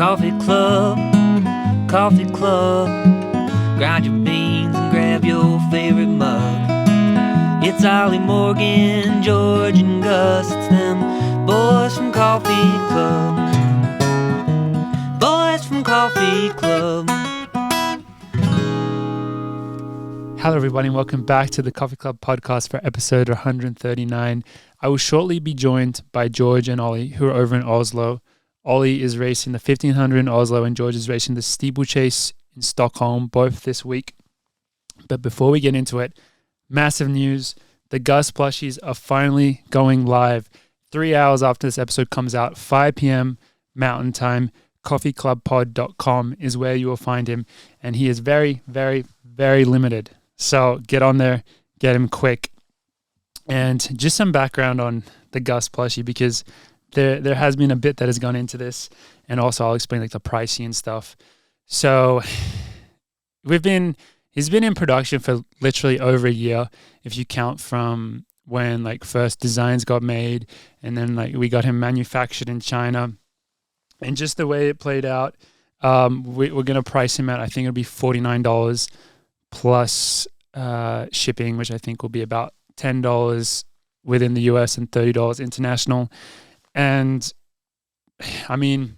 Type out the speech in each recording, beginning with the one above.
Coffee Club, Coffee Club. Grind your beans and grab your favorite mug. It's Ollie, Morgan, George, and Gus. It's them boys from Coffee Club. Boys from Coffee Club. Hello everybody and welcome back to the Coffee Club podcast for episode 139. I will shortly be joined by George and Ollie, who are over in Oslo. Ollie is racing the 1500 in Oslo and George is racing the steeplechase in Stockholm, both this week. But before we get into it, massive news. The Gus Plushies are finally going live 3 hours after this episode comes out, 5 p.m. Mountain Time. coffeeclubpod.com is where you will find him. And he is very, very, very limited. So get on there, get him quick. And just some background on the Gus Plushie, because there has been a bit that has gone into this. And also I'll explain like the pricing and stuff. So he's been in production for literally over a year, if you count from when like first designs got made, and then like we got him manufactured in China. And just the way it played out, we're going to price him at, I think it'll be $49 plus shipping, which I think will be about $10 within the US and $30 international. And I mean,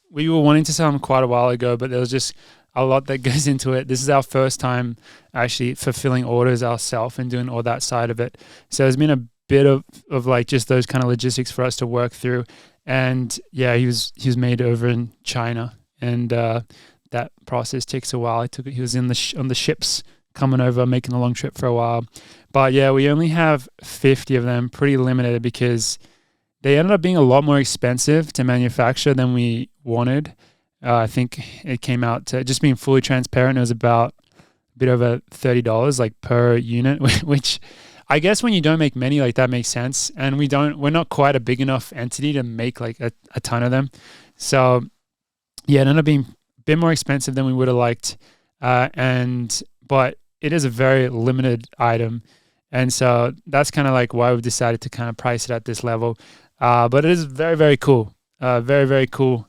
we were wanting to sell him quite a while ago, but there was just a lot that goes into it. This is our first time actually fulfilling orders ourselves and doing all that side of it. So there's been a bit of like just those kind of logistics for us to work through. And yeah, he was made over in China, and that process takes a while. He was on the ships coming over, making the long trip for a while. But yeah, we only have 50 of them, pretty limited, because they ended up being a lot more expensive to manufacture than we wanted. I think it came out to, just being fully transparent, it was about a bit over $30 like per unit, which I guess when you don't make many, like that makes sense. And we're not quite a big enough entity to make like a ton of them. So yeah, it ended up being a bit more expensive than we would have liked. But it is a very limited item. And so that's kind of like why we've decided to kind of price it at this level. But it is very, very cool. Very, very cool.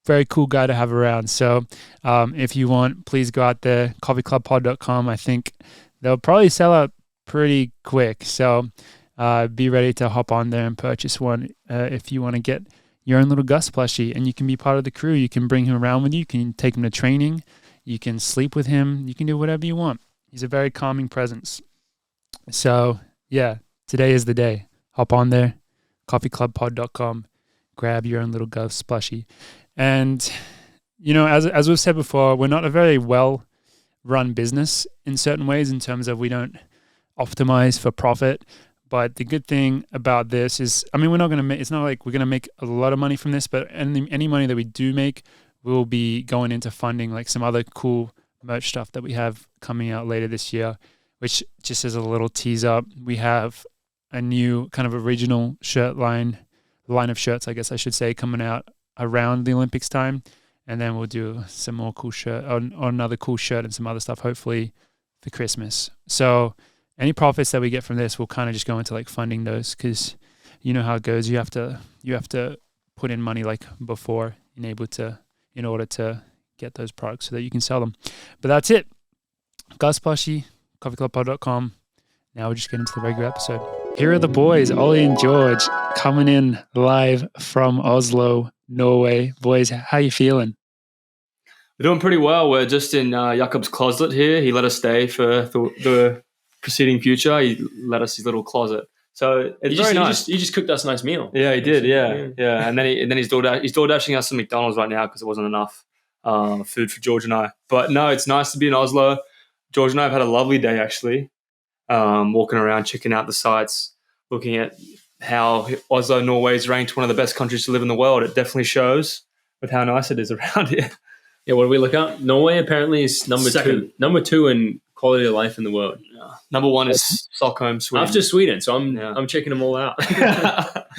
Very cool guy to have around. So if you want, please go out there, coffeeclubpod.com. I think they'll probably sell out pretty quick. So be ready to hop on there and purchase one if you want to get your own little Gus plushie, and you can be part of the crew. You can bring him around with you. You can take him to training. You can sleep with him. You can do whatever you want. He's a very calming presence. So yeah, today is the day. Hop on there, coffeeclubpod.com, grab your own little Gus plushie. And, you know, as we've said before, we're not a very well-run business in certain ways, in terms of we don't optimize for profit. But the good thing about this is, I mean, we're not going to make, it's not like we're going to make a lot of money from this, but any money that we do make will be going into funding like some other cool merch stuff that we have coming out later this year, which just as a little teaser, we have a new kind of original line of shirts, I guess I should say, coming out around the Olympics time. And then we'll do some more cool shirt or another cool shirt and some other stuff, hopefully for Christmas. So any profits that we get from this will kind of just go into like funding those, because you know how it goes. You have to put in money like before in order to get those products so that you can sell them. But that's it. Gus Plushie, coffeeclubpod.com. Now we'll just get into the regular episode. Here are the boys, Ollie and George, coming in live from Oslo, Norway. Boys, how you feeling? We're doing pretty well. We're just in Jakob's closet here. He let us stay for the preceding future. He let us his little closet. So it's very nice. You just cooked us a nice meal. Yeah, he did. Yeah. And then he's door dashing us some McDonald's right now because it wasn't enough food for George and I. But no, it's nice to be in Oslo. George and I have had a lovely day actually. Walking around, checking out the sites, looking at how Oslo, Norway is ranked one of the best countries to live in the world. It definitely shows with how nice it is around here. Yeah, what do we look at? Norway apparently is number two in quality of life in the world. Yeah. Number one is Stockholm, Sweden. After Sweden, so I'm checking them all out.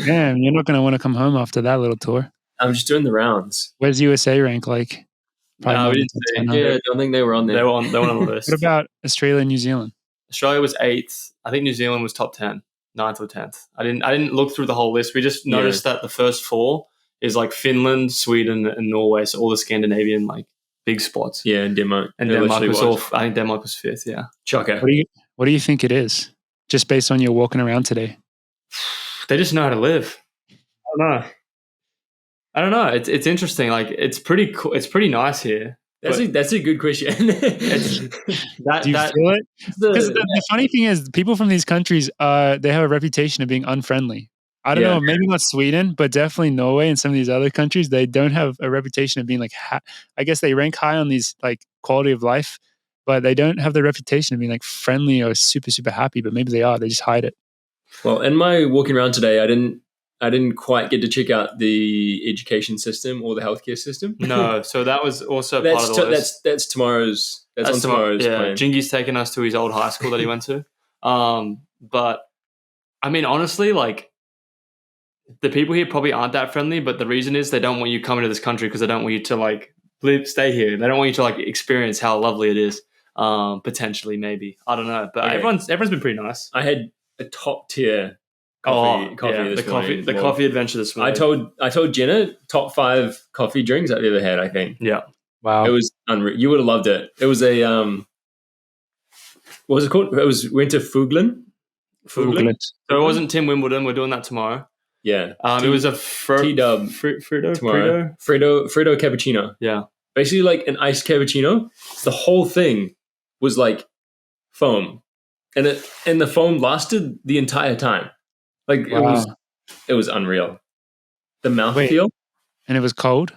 Damn, you're not going to want to come home after that little tour. I'm just doing the rounds. Where's USA rank like? No, we didn't see. Yeah, I don't think they were on there. They were on the list. What about Australia and New Zealand? Australia was 8th. I think New Zealand was top 10, 9th or 10th. I didn't look through the whole list. We just noticed that the first 4 is like Finland, Sweden, and Norway. So all the Scandinavian like big spots. Yeah, and Denmark. And It Denmark literally was I think Denmark was 5th. Yeah. Chocker. What do you think it is? Just based on your walking around today. They just know how to live. I don't know. It's interesting. Like it's pretty cool. It's pretty nice here. That's a good question. Do you feel it? Because the funny thing is, people from these countries, they have a reputation of being unfriendly. I don't know, maybe not Sweden, but definitely Norway and some of these other countries. They don't have a reputation of being like. I guess they rank high on these like quality of life, but they don't have the reputation of being like friendly or super super happy. But maybe they are. They just hide it. Well, in my walking around today, I didn't quite get to check out the education system or the healthcare system. No, so that was also part of the list. That's tomorrow's. That's on tomorrow's plan. Jingy's taken us to his old high school that he went to. But I mean, honestly, like the people here probably aren't that friendly. But the reason is they don't want you coming to this country because they don't want you to like stay here. They don't want you to like experience how lovely it is. Potentially, maybe I don't know. But everyone's been pretty nice. I had a top tier. Coffee adventure this morning. I told Jenna top 5 coffee drinks I've ever had. I think. Yeah. Wow. It was unreal. You would have loved it. It was a what was it called? We went to Fuglen. So it wasn't Tim Wimbledon. We're doing that tomorrow. Yeah. It was a T-dub Frito tomorrow. Frito cappuccino. Yeah. Basically like an iced cappuccino. The whole thing was like foam, and the foam lasted the entire time. Like it was unreal. The mouthfeel. And it was cold?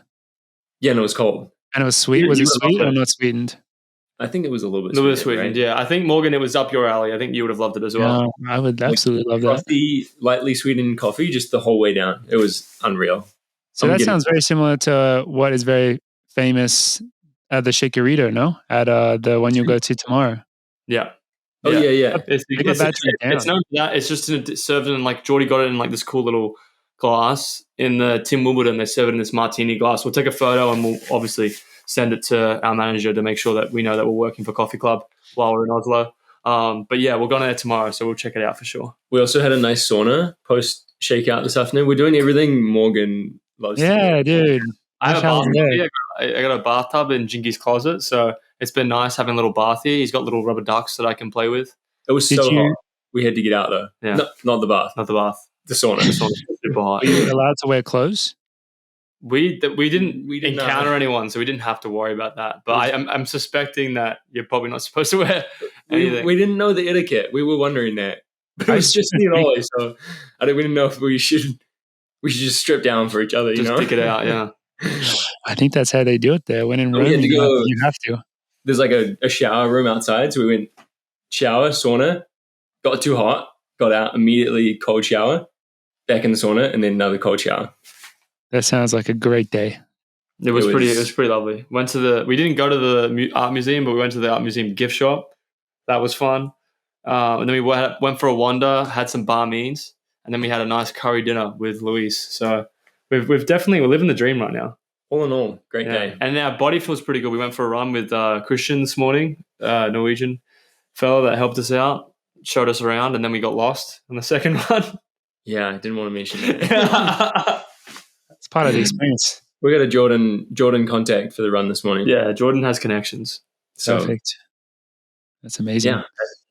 Yeah, and it was cold. And it was sweet? Was it sweet or not sweetened? I think it was a little bit sweetened, right? Yeah. I think, Morgan, it was up your alley. I think you would have loved it as well. Yeah, I would absolutely love that. The lightly sweetened coffee just the whole way down. It was unreal. So that sounds very similar to what is very famous at the Shakerito, no? At the one you'll go to tomorrow. Yeah. Oh, yeah. It's known for that. It's just served in like, Geordie got it in like this cool little glass. In the Tim Wimbledon, they serve it in this martini glass. We'll take a photo and we'll obviously send it to our manager to make sure that we know that we're working for Coffee Club while we're in Oslo. But yeah, we're going there tomorrow, so we'll check it out for sure. We also had a nice sauna post shakeout this afternoon. We're doing everything Morgan loves to do. Yeah, dude. I have a bathtub. I got a bathtub in Jingy's closet, so it's been nice having a little bath here. He's got little rubber ducks that I can play with. It was hot. We had to get out though. Yeah. No, not the bath. Not the bath. The sauna. The sauna's super hot. Were you allowed to wear clothes? We didn't encounter anyone, so we didn't have to worry about that. But I'm suspecting that you're probably not supposed to wear anything. We didn't know the etiquette. We were wondering that. But it was just me and Ollie, so we didn't know if we should just strip down for each other, just stick it out, yeah. I think that's how they do it there. When in Rome, you have to. There's like a shower room outside, so we went shower, sauna, got too hot, got out, immediately cold shower, back in the sauna, and then another cold shower. That sounds like a great day. It was pretty lovely. We didn't go to the art museum, but we went to the art museum gift shop. That was fun. And then we went for a wander, had some bar means, and then we had a nice curry dinner with Luis. So we're living the dream right now. All in all, great day. And our body feels pretty good. We went for a run with Christian this morning, Norwegian fella that helped us out, showed us around, and then we got lost on the second run. Yeah, I didn't want to mention that. It's part of the experience. We got a Jordan contact for the run this morning. Yeah, Jordan has connections. So, perfect. That's amazing. Yeah,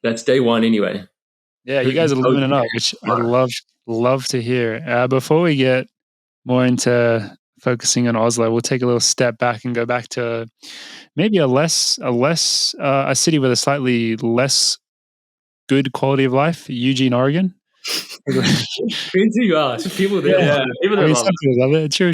that's day one anyway. Yeah, you guys are living it up, which I love to hear. Before we get more into focusing on Oslo, we'll take a little step back and go back to maybe a city with a slightly less good quality of life, Eugene, Oregon. Depends who you ask. People there, people love it. True.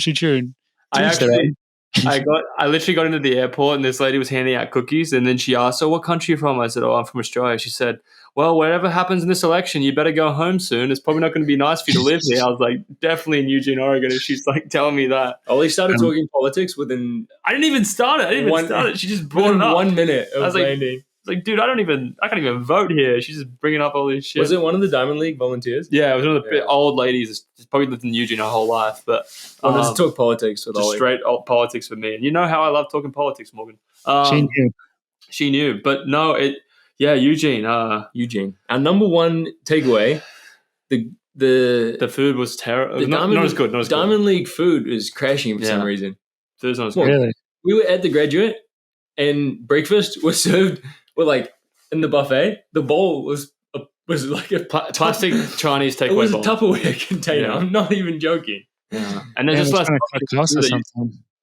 I literally got into the airport and this lady was handing out cookies, and then she asked, "So what country are you from?" I said, "Oh, I'm from Australia." She said, "Well, whatever happens in this election, you better go home soon. It's probably not going to be nice for you to live here." I was like, "Definitely in Eugene, Oregon." And she's like telling me that. Ollie started talking politics within. I didn't even start it. She just brought it up. 1 minute of landing. Like, dude, I can't even vote here. She's just bringing up all this shit. Was it one of the Diamond League volunteers? Yeah, it was one of the old ladies. She's probably lived in Eugene her whole life, but let's talk politics with Ollie. Straight politics with me, and you know how I love talking politics, Morgan. She knew, but no, Eugene. Eugene. Our number one takeaway: the The food was terrible. Not as good. Not as Diamond good. League food is crashing for some reason. Food's not as good. Really? We were at the Graduate, and breakfast was served with like in the buffet. The bowl was like a Plastic Chinese takeaway bowl. It was a Tupperware container. Yeah. I'm not even joking. Yeah. And then just less. cost or something.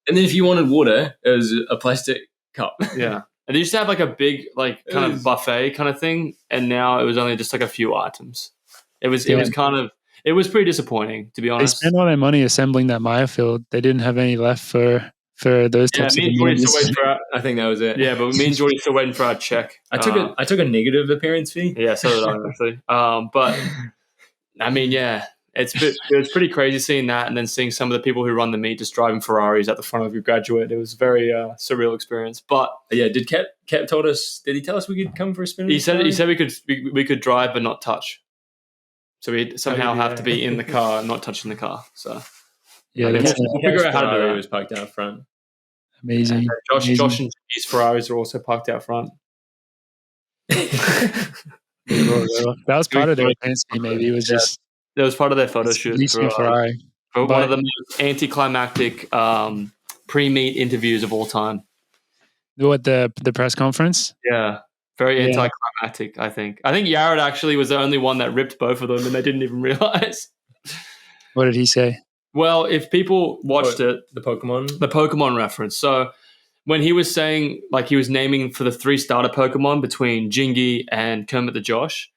And then if you wanted water, it was a plastic cup. Yeah. And they used to have like a big like kind of buffet kind of thing, and now it was only just like a few items. It was pretty disappointing, to be honest. They spent all their money assembling that Maya field. They didn't have any left for those types of amenities. I think that was it. Yeah, but me and Jordy still waiting for our check. I took a negative appearance fee. Yeah, so did I actually. But I mean, yeah, it was pretty crazy seeing that, and then seeing some of the people who run the meet just driving Ferraris at the front of your Graduate. It was a very surreal experience. But yeah, did Cap told us? Did he tell us we could come for a spin? He said we could drive but not touch. So we somehow have to be in the car and not touching the car. So yeah, we'll figure out how to do it. It was parked out front. Amazing. Josh and his Ferraris are also parked out front. That was part of their fancy. Maybe it was just that was part of their photo shoot for Ferrari. One of the most anticlimactic pre-meet interviews of all time. What, the press conference? Yeah. Very anticlimactic, I think. I think Yared actually was the only one that ripped both of them, and they didn't even realize. What did he say? Well, if people watched it, the Pokemon reference. So when he was saying, like, he was naming for the 3 starter Pokemon between Jingy and Kermit the Josh,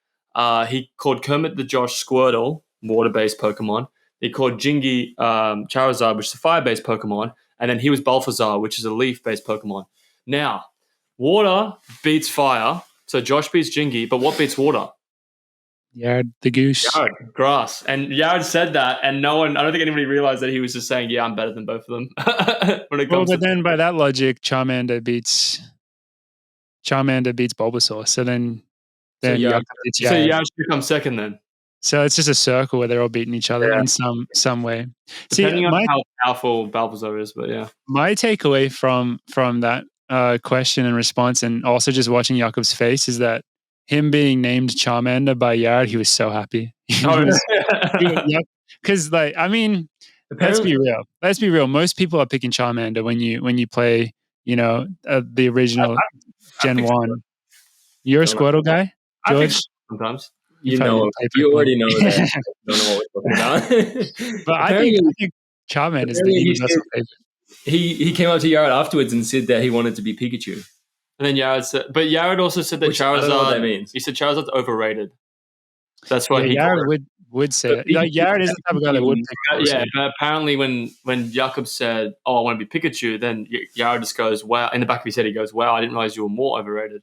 he called Kermit the Josh Squirtle, water-based Pokemon. He called Jingy Charizard, which is a fire-based Pokemon, and then he was Balthazar, which is a leaf-based Pokemon. Now, water beats fire, so Josh beats Jingy, but what beats water? Yared the goose. Yared, grass. And Yared said that, and I don't think anybody realized that he was just saying, yeah, I'm better than both of them. But then by that logic, Charmander beats Bulbasaur. So then Yared beats Yared. So Yared should come second then. So it's just a circle where they're all beating each other in some way. Depending on how powerful Balthazar is, but yeah. My takeaway from that question and response, and also just watching Jakob's face, is that him being named Charmander by Yared, he was so happy. Because, like, I mean, let's be real. Most people are picking Charmander when you play, the original Gen 1. You're a Squirtle guy, George? Sometimes. You already know that. Don't know what we're talking about. But I think Charmander is the universal favorite. He came up to Yared afterwards and said that he wanted to be Pikachu. And then Yared said, but Yared also said that Charizard. I don't know what that means. He said Charizard's overrated. That's what Yared would say. That. Yared is the type of guy that would pick. Yeah, but apparently when Jakob said, "Oh, I want to be Pikachu," then Yared just goes, "Wow!" In the back of his head, he goes, "Wow, I didn't realize you were more overrated."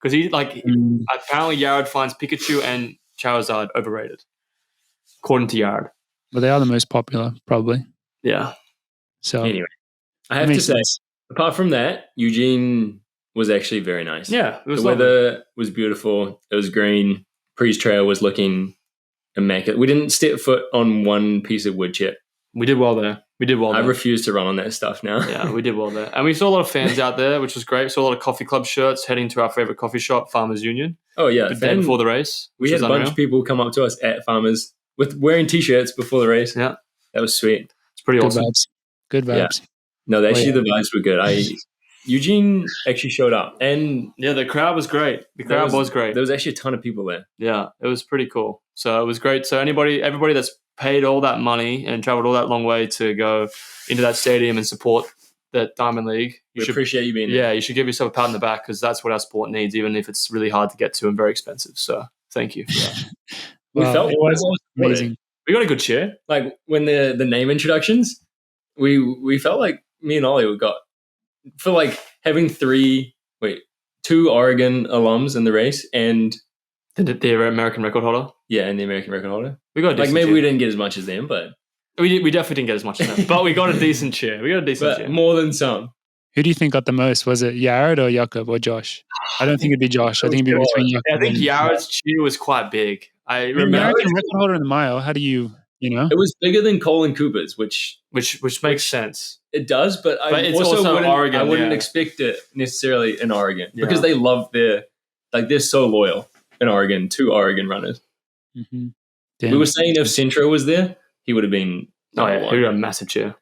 Because apparently Yared finds Pikachu and Charizard overrated, according to Yared. But they are the most popular, probably. Yeah. So anyway, I have to say, apart from that, Eugene was actually very nice. Yeah, the weather was beautiful. It was green. Pre's trail was looking immaculate. We didn't step foot on one piece of wood chip. We did well there. I refuse to run on that stuff now. Yeah, we did well there. And we saw a lot of fans out there, which was great. We saw a lot of coffee club shirts heading to our favorite coffee shop, Farmers Union. Oh, yeah. The day before the race. We had a bunch of people come up to us at Farmers with wearing T-shirts before the race. Yeah. That was sweet. It's pretty awesome. Good vibes. Yeah. No, the vibes were good. Eugene actually showed up. And yeah, the crowd was great. There was actually a ton of people there. Yeah, it was pretty cool. So it was great. So everybody that's paid all that money and traveled all that long way to go into that stadium and support that Diamond League. We appreciate you being there. Yeah, you should give yourself a pat on the back because that's what our sport needs, even if it's really hard to get to and very expensive. So thank you for that. It was amazing. We got a good cheer. Like when the name introductions, we felt like me and Ollie got for like having 2 Oregon alums in the race and the American record holder. Yeah, and the American record holder. We got a decent maybe cheer. we didn't get as much as them, but we definitely didn't get as much as them. But we got a decent cheer. Cheer. More than some. Who do you think got the most? Was it Yared or Jakob or Josh? I don't think it'd be Josh. I think it'd be between Jakob. I think Yared's cheer was quite big. I remember American record holder in the mile. How do you? It was bigger than Colin Cooper's, which makes sense. It does, but it's also Oregon. I wouldn't expect it necessarily in Oregon because they love they're so loyal in Oregon to Oregon runners. Mm-hmm. Damn. We were saying if Centro was there, he would have been Oh number yeah, one. he got a massive cheer.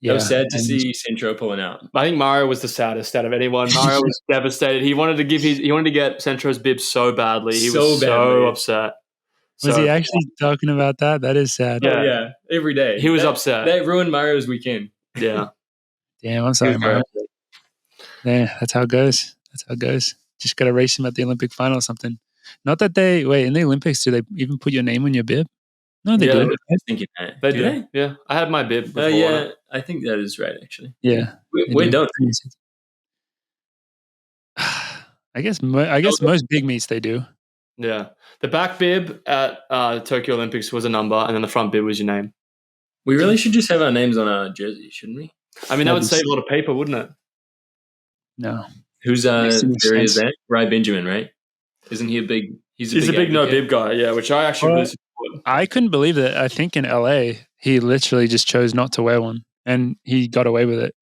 It was sad to and- see Centro pulling out. I think Mario was the saddest out of anyone. Mario was devastated. He wanted to get Centro's bib so badly. He was so upset. Was he actually talking about that? That is sad. Yeah. Oh, yeah, every day. He was upset. That ruined Mario's weekend. Yeah. Damn, I'm sorry, Mario. Yeah, that's how it goes. Just got to race him at the Olympic final or something. Not that in the Olympics, do they even put your name on your bib? No, they Yeah, do. I was thinking that. They Do do. Yeah. I had my bib before. Yeah, I think that is right, actually. Yeah. We don't. I guess most big meets they do. Yeah. The back bib at Tokyo Olympics was a number, and then the front bib was your name. We really should just have our names on our jersey, shouldn't we? I mean, that would save a lot of paper, wouldn't it? No. Whose Makes too much theory is sense. that? Ry Benjamin, right? Isn't he a big? He's a big no bib guy, yeah, which I actually really support. I couldn't believe that. I think in LA, he literally just chose not to wear one, and he got away with it.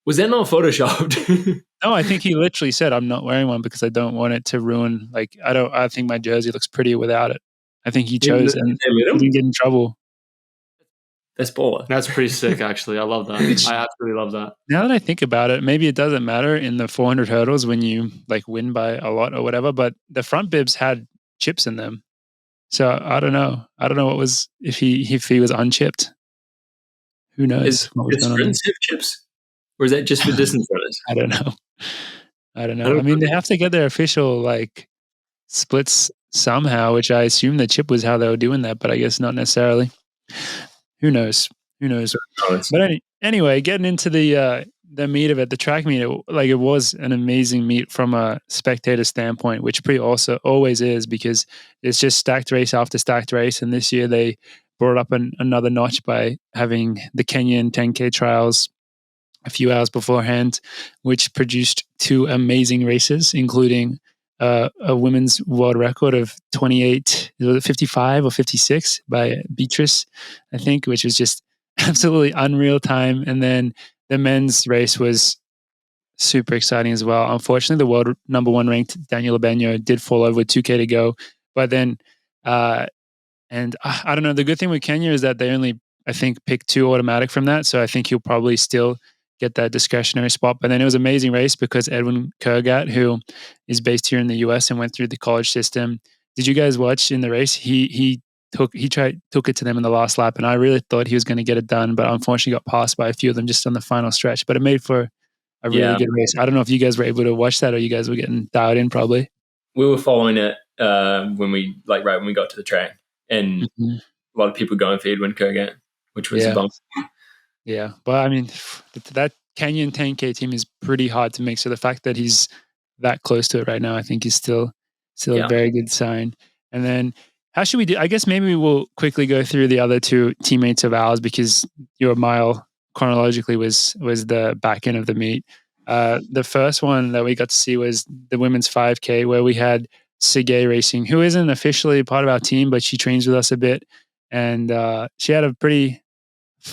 Was that not photoshopped? No, I think he literally said, "I'm not wearing one because I don't want it to ruin. Like, I think my jersey looks prettier without it." I think he chose, and he didn't get in trouble. That's baller. That's pretty sick, actually. I love that. I absolutely love that. Now that I think about it, maybe it doesn't matter in the 400 hurdles when you like win by a lot or whatever. But the front bibs had chips in them, so I don't know. I don't know what was if he was unchipped. Who knows? What was Is going on sprints have chips, or is that just for distance runners? I don't know. I mean, they have to get their official like splits somehow, which I assume the chip was how they were doing that, but I guess not necessarily. Who knows? But anyway, getting into the meat of it, the track meet, it was an amazing meet from a spectator standpoint, which pretty also always is because it's just stacked race after stacked race. And this year they brought up another notch by having the Kenyan 10K trials a few hours beforehand, which produced two amazing races, including a women's world record of 28, 55 or 56 by Beatrice, I think, which was just absolutely unreal time. And then the men's race was super exciting as well. Unfortunately, the world number one ranked Daniel Abeno did fall over with 2K to go. But then, I don't know, the good thing with Kenya is that they only, I think, picked two automatic from that. So I think he'll probably still get that discretionary spot. But then it was an amazing race because Edwin Kerr, who is based here in the US and went through the college system. Did you guys watch in the race? He took it to them in the last lap, and I really thought he was going to get it done, but unfortunately got passed by a few of them just on the final stretch. But it made for a really good race. I don't know if you guys were able to watch that or you guys were getting dialed in probably. We were following it when we got to the track, and a lot of people going for Edwin Kerr, which was a bump. Yeah, but I mean, that Kenyan 10K team is pretty hard to make. So the fact that he's that close to it right now, I think is still a very good sign. And then how should we do? I guess maybe we will quickly go through the other two teammates of ours because your mile chronologically was the back end of the meet. The first one that we got to see was the women's 5K where we had Sige Racing, who isn't officially part of our team, but she trains with us a bit. And she had a pretty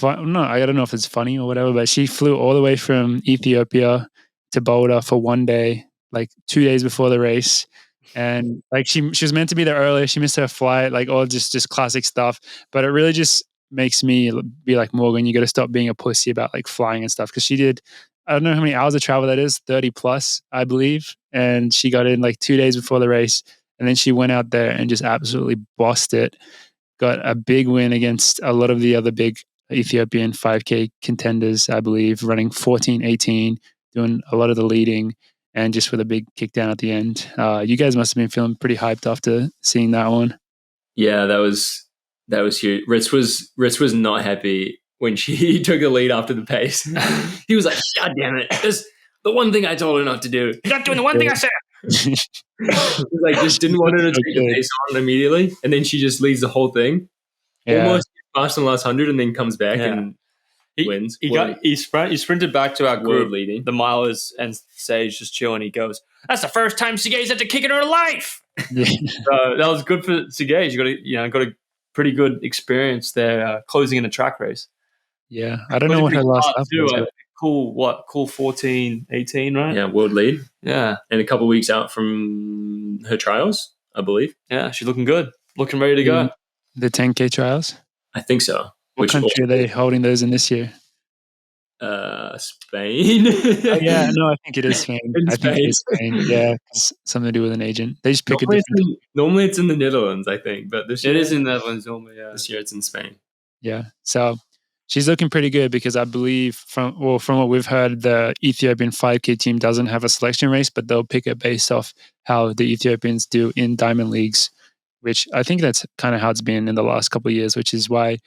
I don't know if it's funny or whatever, but she flew all the way from Ethiopia to Boulder for one day, like 2 days before the race. And like she was meant to be there earlier. She missed her flight, like all just classic stuff. But it really just makes me be like, Morgan, you got to stop being a pussy about like flying and stuff. Cause she did, I don't know how many hours of travel that is, 30 plus, I believe. And she got in like 2 days before the race. And then she went out there and just absolutely bossed it. Got a big win against a lot of the other big Ethiopian 5K contenders, I believe, running 14:18, doing a lot of the leading, and just with a big kick down at the end. You guys must have been feeling pretty hyped after seeing that one. Yeah, that was huge. Ritz was not happy when she took the lead after the pace. He was like, "God damn it! This the one thing I told her not to do. You're not doing the one thing I said." He was like, just didn't want her to take the pace on immediately, and then she just leads the whole thing. Yeah. Almost past in the last 100 and then comes back and wins. He sprinted back to our group leading. The milers and Sage just chilling. He goes, "That's the first time Sige's had to kick in her life." That was good for Sige. She got a pretty good experience there, closing in a track race. Yeah, I don't know what her last lap was. Cool 14:18, right? Yeah, world lead. Yeah, and a couple of weeks out from her trials, I believe. Yeah, she's looking good, looking ready to go. The 10K trials? I think so. What country are they holding those in this year? Spain. Oh, yeah. No, I think it is Spain. In I think it Spain. is Spain. Yeah. Something to do with an agent. They just pick a different. Normally it's in the Netherlands, I think. But this year, It is in the Netherlands normally, yeah. This year it's in Spain. Yeah. So she's looking pretty good because I believe from what we've heard, the Ethiopian 5K team doesn't have a selection race, but they'll pick it based off how the Ethiopians do in diamond leagues, which I think that's kind of how it's been in the last couple of years, which is why,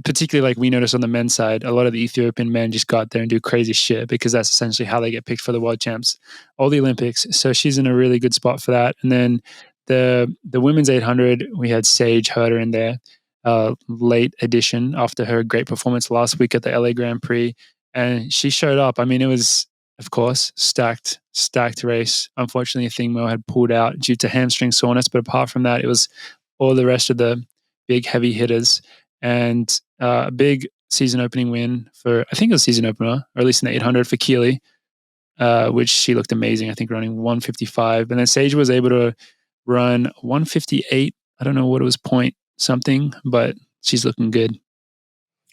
particularly like we noticed on the men's side, a lot of the Ethiopian men just go out there and do crazy shit because that's essentially how they get picked for the world champs or the Olympics. So she's in a really good spot for that. And then the women's 800, we had Sage Herder in there, late addition after her great performance last week at the LA Grand Prix. And she showed up. I mean, it was, of course, stacked race. Unfortunately, Thingmo had pulled out due to hamstring soreness. But apart from that, it was all the rest of the big heavy hitters. And a big season opening win for, I think it was season opener, or at least in the 800 for Keely, which she looked amazing, I think running 155. And then Sage was able to run 158. I don't know what it was, point something, but she's looking good.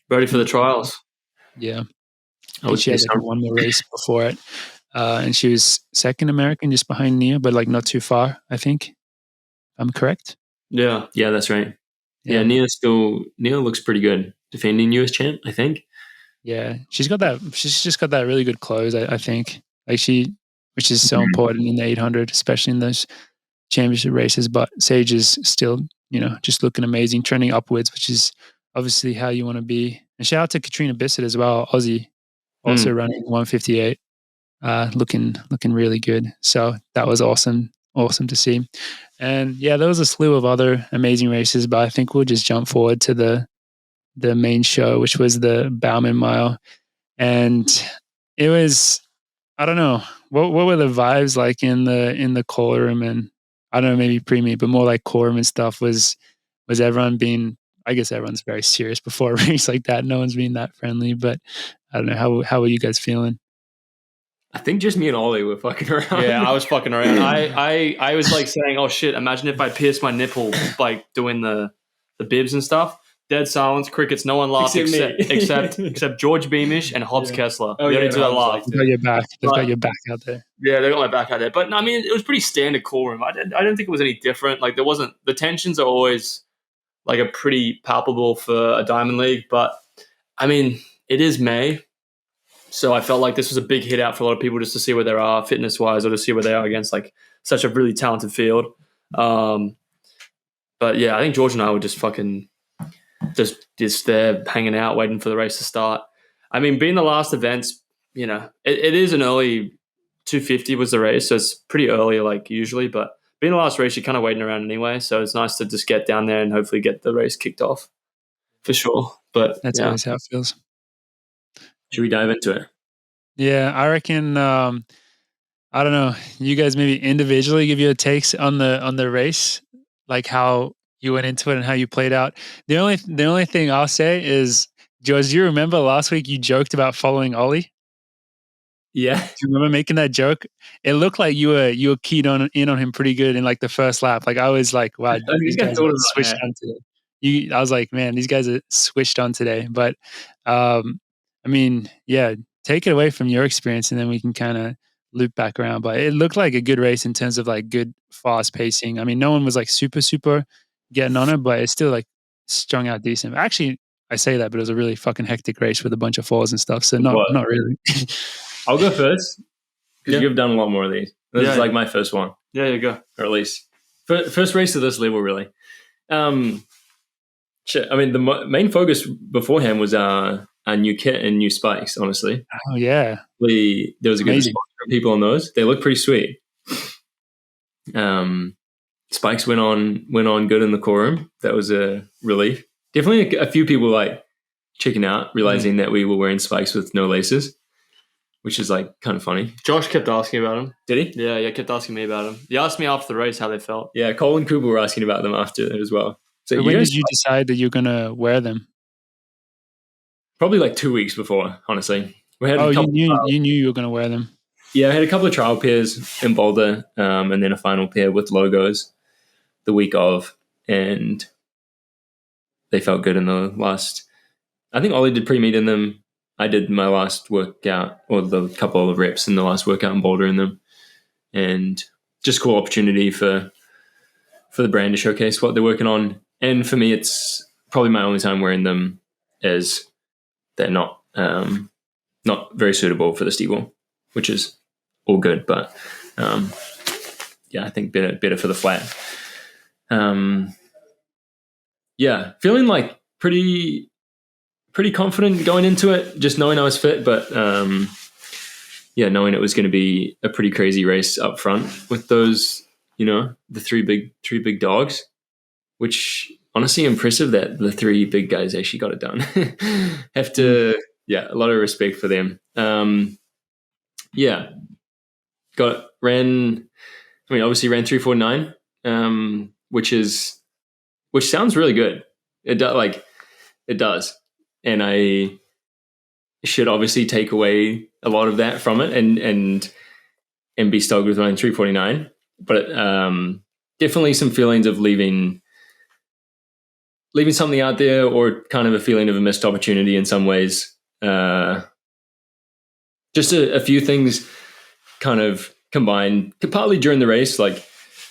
Ready for the trials. Yeah. She had like one more race before it. And she was second American just behind Nia, but like not too far, I think. I'm correct? Yeah, that's right. Yeah, Nia looks pretty good. Defending US champ, I think. Yeah. She's just got that really good close, I think. Like which is so important in the 800, especially in those championship races. But Sage is still, just looking amazing, trending upwards, which is obviously how you want to be. And shout out to Katrina Bissett as well, Aussie, also running 158, looking really good. So that was awesome to see. And yeah, there was a slew of other amazing races, but I think we'll just jump forward to the main show, which was the Bowerman Mile. And it was, I don't know, what were the vibes like in the call room, and I don't know, maybe pre-meet, but more like call room and stuff. Was everyone being, I guess everyone's very serious before a race like that. No one's being that friendly, but I don't know. How were you guys feeling? I think just me and Ollie were fucking around. Yeah, I was fucking around. I was like saying, oh shit, imagine if I pierced my nipple like doing the bibs and stuff. Dead silence, crickets, no one laughed except George Beamish and Hobbs Kessler. Oh, the only yeah, two that laughed. They've got your back. They've got your back out there. Yeah, they got my back out there. But I mean, it was pretty standard call room. I don't think it was any different. Like the tensions are always like a pretty palpable for a Diamond League. But I mean, it is May. So I felt like this was a big hit out for a lot of people just to see where they are fitness wise, or to see where they are against like such a really talented field. But yeah, I think George and I were just fucking just there hanging out, waiting for the race to start. I mean, being the last events, it is an early 250 was the race, so it's pretty early like usually, but being the last race, you're kind of waiting around anyway. So it's nice to just get down there and hopefully get the race kicked off for sure. But that's always how it feels. Should we dive into it? Yeah, I reckon. I don't know. You guys maybe individually give your takes on the race, like how you went into it and how you played out. The only thing I'll say is, George, you remember last week you joked about following Ollie? Yeah. Do you remember making that joke? It looked like you were keyed in on him pretty good in like the first lap. Like I was like, wow, these guys are switched on today. I was like, man, these guys are switched on today. But I mean, yeah, take it away from your experience and then we can kind of loop back around. But it looked like a good race in terms of like good fast pacing. I mean, no one was like super getting on it, but it's still like strung out decent. Actually, I say that, but it was a really fucking hectic race with a bunch of falls and stuff. So not really. I'll go first because you've done a lot more of these. This is like my first one. Yeah, you go. Or at least first race of this level, really. I mean, the main focus beforehand was a new kit and new spikes, honestly. Oh, yeah. There was a good response from people on those. They look pretty sweet. Spikes went on good in the quorum. That was a relief. Definitely a few people like checking out, realizing that we were wearing spikes with no laces, which is like kind of funny. Josh kept asking about them. Did he? Yeah, kept asking me about them. He asked me after the race how they felt. Yeah, Cole and Cooper were asking about them after it as well. So when did you decide that you're going to wear them? Probably like 2 weeks before, honestly. You knew you were going to wear them. Yeah, I had a couple of trial pairs in Boulder, and then a final pair with logos the week of. And they felt good in the last. I think Ollie did pre-meet in them. I did my last workout, or the couple of reps in the last workout in Boulder in them, and just cool opportunity for the brand to showcase what they're working on. And for me, it's probably my only time wearing them, as they're not very suitable for the Steeple, which is all good, but I think better for the flat. Feeling like pretty confident going into it, just knowing I was fit, but knowing it was going to be a pretty crazy race up front with those, the three big dogs, which honestly impressive that the three big guys actually got it done. Have to, a lot of respect for them. Obviously ran 3:49, which sounds really good. It does. And I should obviously take away a lot of that from it and be stoked with running 3:49. But definitely some feelings of leaving something out there, or kind of a feeling of a missed opportunity in some ways. Just a few things kind of combined, partly during the race. Like,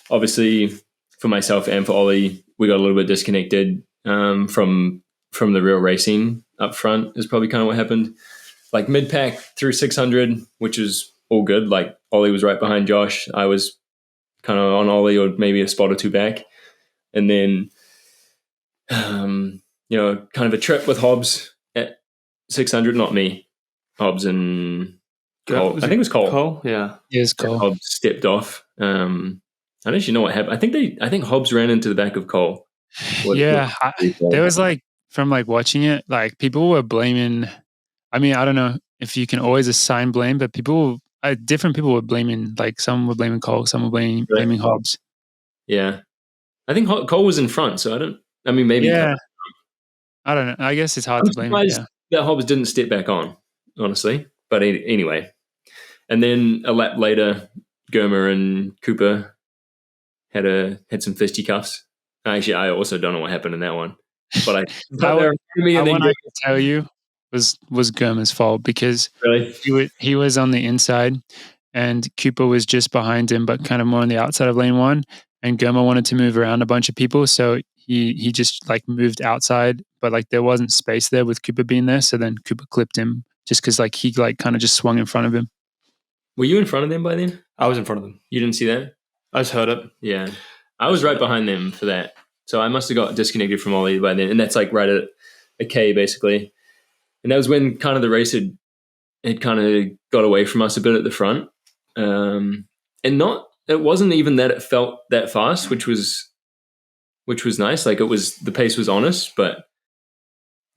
obviously for myself and for Ollie, we got a little bit disconnected from the real racing up front is probably kind of what happened. Like mid-pack through 600, which is all good. Like Ollie was right behind Josh. I was kind of on Ollie, or maybe a spot or two back. And then, kind of a trip with Hobbs at 600, not me. Hobbs and Cole. I think it was Cole. Cole, yeah. Yeah, it's Cole. Hobbs stepped off. I don't actually know what happened. I think Hobbs ran into the back of Cole. There was from watching it, people were blaming. I mean, I don't know if you can always assign blame, but different people were blaming. Some were blaming Cole, some were blaming Hobbs. Yeah, I think Cole was in front, so maybe. Yeah, I don't know. I guess it's hard to blame. That Hobbs didn't step back on, honestly. But anyway, and then a lap later, Germer and Cooper had some fisticuffs. Actually, I also don't know what happened in that one. But I could tell you was Germer's fault, because really? he was on the inside and Cooper was just behind him, but kind of more on the outside of lane one. And Germer wanted to move around a bunch of people, so he just moved outside, but there wasn't space there with Cooper being there. So then Cooper clipped him just because he kind of just swung in front of him. Were you in front of them by then? I was in front of them. You didn't see that? I just heard it. Yeah. I was right behind them for that. So I must have got disconnected from Ollie by then. And that's right at a K, basically. And that was when kind of the race had kind of got away from us a bit at the front. It wasn't even that it felt that fast, which was nice. The pace was honest, but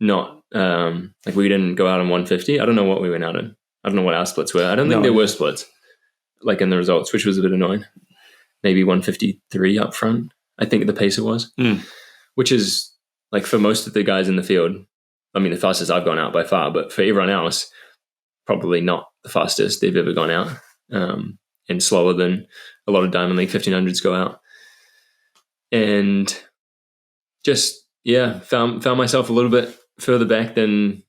not, we didn't go out on 150. I don't know what we went out in. I don't know what our splits were. I don't think there were splits, in the results, which was a bit annoying. Maybe 153 up front, I think the pacer was, which is for most of the guys in the field. I mean, the fastest I've gone out by far, but for everyone else, probably not the fastest they've ever gone out, and slower than a lot of Diamond League 1500s go out. And just, found myself a little bit further back than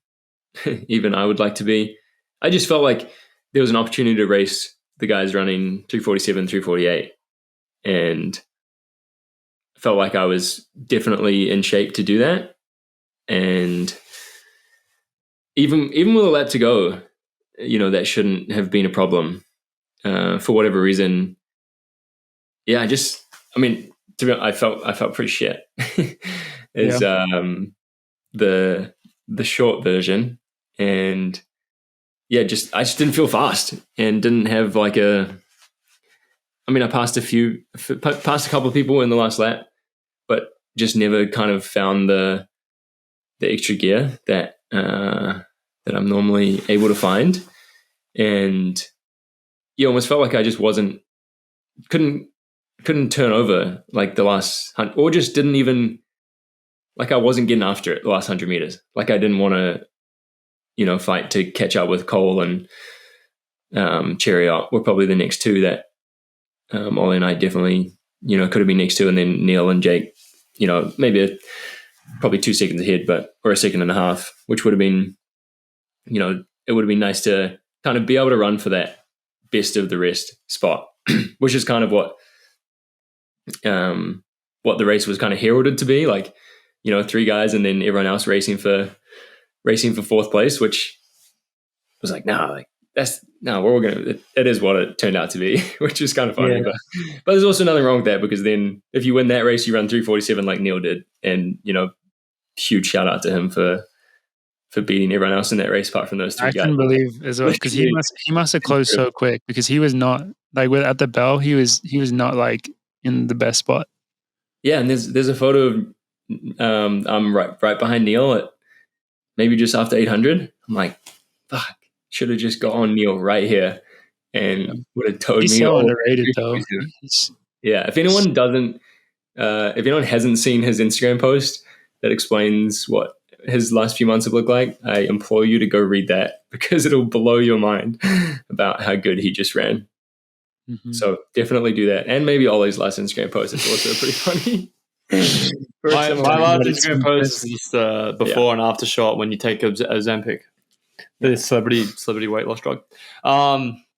even I would like to be. I just felt like there was an opportunity to race the guys running 347, 348. And felt like I was definitely in shape to do that. And even with a lap to go, that shouldn't have been a problem. For whatever reason, I felt pretty shit. Is the short version. And I just didn't feel fast and didn't have I passed a couple of people in the last lap, but just never kind of found the extra gear that I'm normally able to find. And almost felt like I just couldn't turn over the last hunt, or just didn't even, I wasn't getting after it the last 100 meters. I didn't want to, fight to catch up with Cole and Chariot were probably the next two that Ollie and I definitely, could have been next to, and then Neil and Jake, maybe probably 2 seconds ahead, or a second and a half, which would have been, it would have been nice to kind of be able to run for that best of the rest spot, which is kind of what the race was kind of heralded to be, like, 3 guys and then everyone else racing for fourth place, which was like, we're all gonna. It is what it turned out to be, which is kind of funny. Yeah. But there's also nothing wrong with that, because then if you win that race, you run 3:47 like Neil did, and huge shout out to him for beating everyone else in that race apart from those 3 I guys. couldn't believe as well, because he must have closed so quick, because he was not like at the bell. He was not like in the best spot. Yeah, and there's a photo of I'm right behind Neil at maybe just after 800. I'm like, fuck, should have just got on Neil right here and would have told me. He's so underrated though. Yeah, if anyone hasn't seen his Instagram post that explains what his last few months have looked like, I implore you to go read that, because it'll blow your mind about how good he just ran. Mm-hmm. So definitely do that. And maybe Ollie's last Instagram post is also pretty funny. my last Instagram post is just before and after shot when you take Ozempic, the celebrity weight loss drug.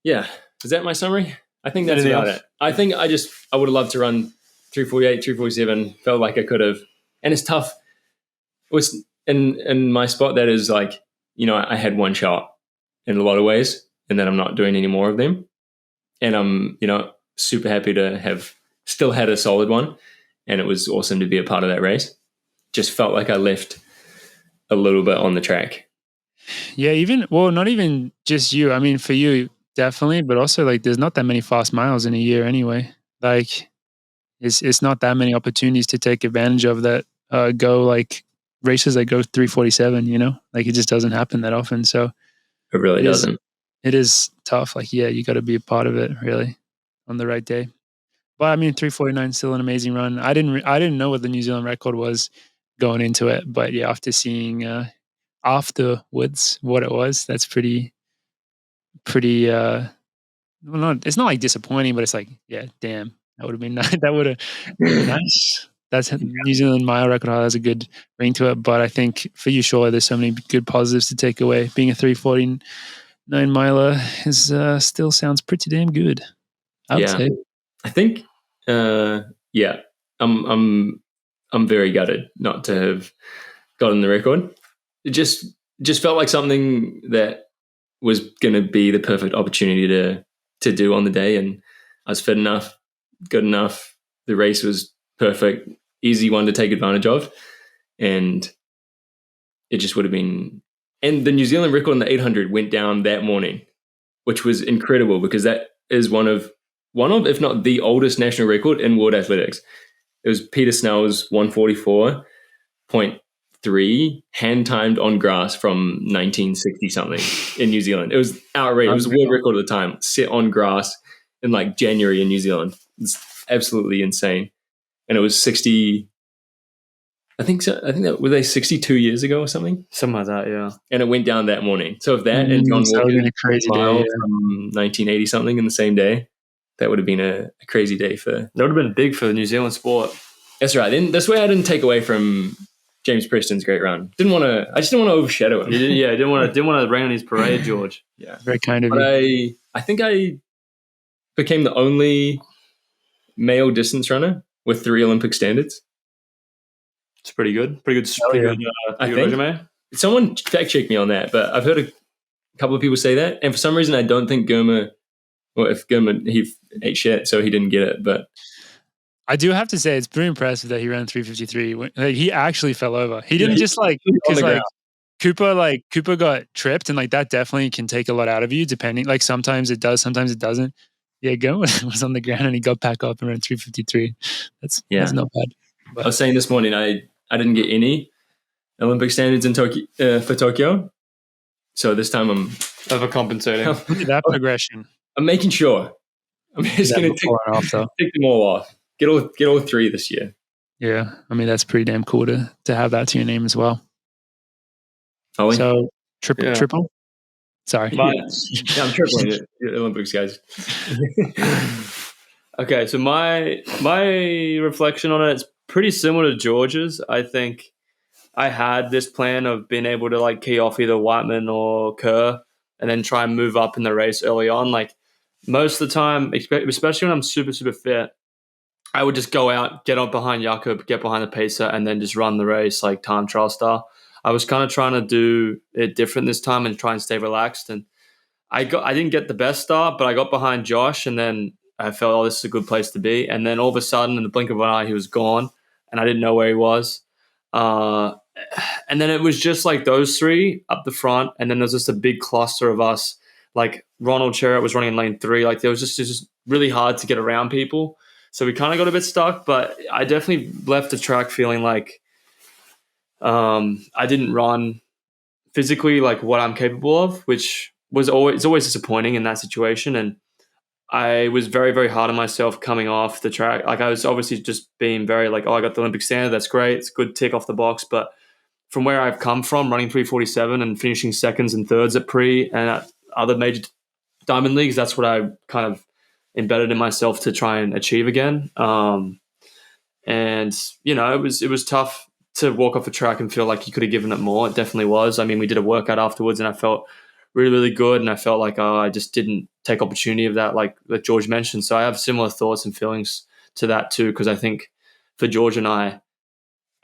Yeah. Is that my summary? I think that's about it. I think I would have loved to run 3:48, 3:47. Felt like I could have. And it's tough. It was in my spot that is like, I had one shot in a lot of ways, and then I'm not doing any more of them. And I'm, super happy to have still had a solid one. And it was awesome to be a part of that race. Just felt like I left a little bit on the track. Yeah, not even just you. I mean, for you, definitely, but also like there's not that many fast miles in a year anyway. Like it's not that many opportunities to take advantage of that go like races that go 3:47, like it just doesn't happen that often. So it really doesn't. It is tough. Like, yeah, you got to be a part of it really on the right day. But I mean, 3:49 is still an amazing run. I didn't know what the New Zealand record was going into it, but yeah, after seeing afterwards what it was, that's pretty. Well, it's not like disappointing, but it's like, yeah, damn, that would have been nice. That would have been nice. That's New Zealand mile record has a good ring to it, but I think for you, surely there's so many good positives to take away. Being a 3:49 miler is still sounds pretty damn good. I would say. I think, I'm very gutted not to have gotten the record. It just felt like something that was going to be the perfect opportunity to do on the day, and I was fit enough, good enough. The race was perfect, easy one to take advantage of, and it just would have been. And the New Zealand record on the 800 went down that morning, which was incredible, because that is one of, if not the oldest national record in world athletics. It was Peter Snell's 144.3 hand timed on grass from 1960 something in New Zealand. It was outrageous. It was a world record at the time, set on grass in like January in New Zealand. It's absolutely insane. And it was 60. I think so. I think that were they 62 years ago or something like that. Yeah. And it went down that morning. So if that and John Walker's a crazy mile day, from 1980 something in the same day, that would have been a crazy day that would have been big for the New Zealand sport. That's right. Then this way I didn't take away from James Preston's great run. I just didn't want to overshadow him. Didn't want to rain on his parade, George. Yeah. Very kind of you. I think I became the only male distance runner with 3 Olympic standards. It's pretty good. Pretty good resume. Someone fact check me on that, but I've heard a couple of people say that, and for some reason I don't think Germa. Well, if Germa, he ate shit, so he didn't get it. But I do have to say it's pretty impressive that he ran 3:53. Like, he actually fell over. He didn't just because Cooper got tripped, and like that definitely can take a lot out of you. Depending, like sometimes it does, sometimes it doesn't. Yeah, Germa was on the ground and he got back up and ran 3:53. That's not bad. But I was saying this morning I didn't get any Olympic standards in Tokyo for Tokyo, so this time I'm overcompensating. Look at that progression. I'm making sure. I'm just going to take them all off. Get all 3 this year. Yeah, I mean that's pretty damn cool to have that to your name as well. Oh, so triple. Sorry, I'm tripling it. Olympics, guys. Okay, so my reflection on it's pretty similar to George's. I think I had this plan of being able to like key off either Whiteman or Kerr and then try and move up in the race early on. Like most of the time, especially when I'm super, super fit, I would just go out, get up behind Jakob, get behind the pacer, and then just run the race like time trial style. I was kind of trying to do it different this time and try and stay relaxed. And I didn't get the best start, but I got behind Josh, and then I felt, oh, this is a good place to be. And then all of a sudden, in the blink of an eye, he was gone, and I didn't know where he was. Uh, and then it was just like those three up the front, and then there was just a big cluster of us. Like Ronald Cherrett was running in lane 3. Like there was just really hard to get around people. So we kind of got a bit stuck, but I definitely left the track feeling like I didn't run physically like what I'm capable of, which was always disappointing in that situation. And I was very, very hard on myself coming off the track. Like I was obviously just being very like, oh, I got the Olympic standard. That's great. It's a good tick off the box. But from where I've come from, running 3:47 and finishing seconds and thirds at Pre and at other major diamond leagues, that's what I kind of embedded in myself to try and achieve again. And you know, it was tough to walk off a track and feel like you could have given it more. It definitely was. I mean, we did a workout afterwards, and I felt really, really good. And I felt like I just didn't take opportunity of that, like George mentioned. So I have similar thoughts and feelings to that too, because I think for George and I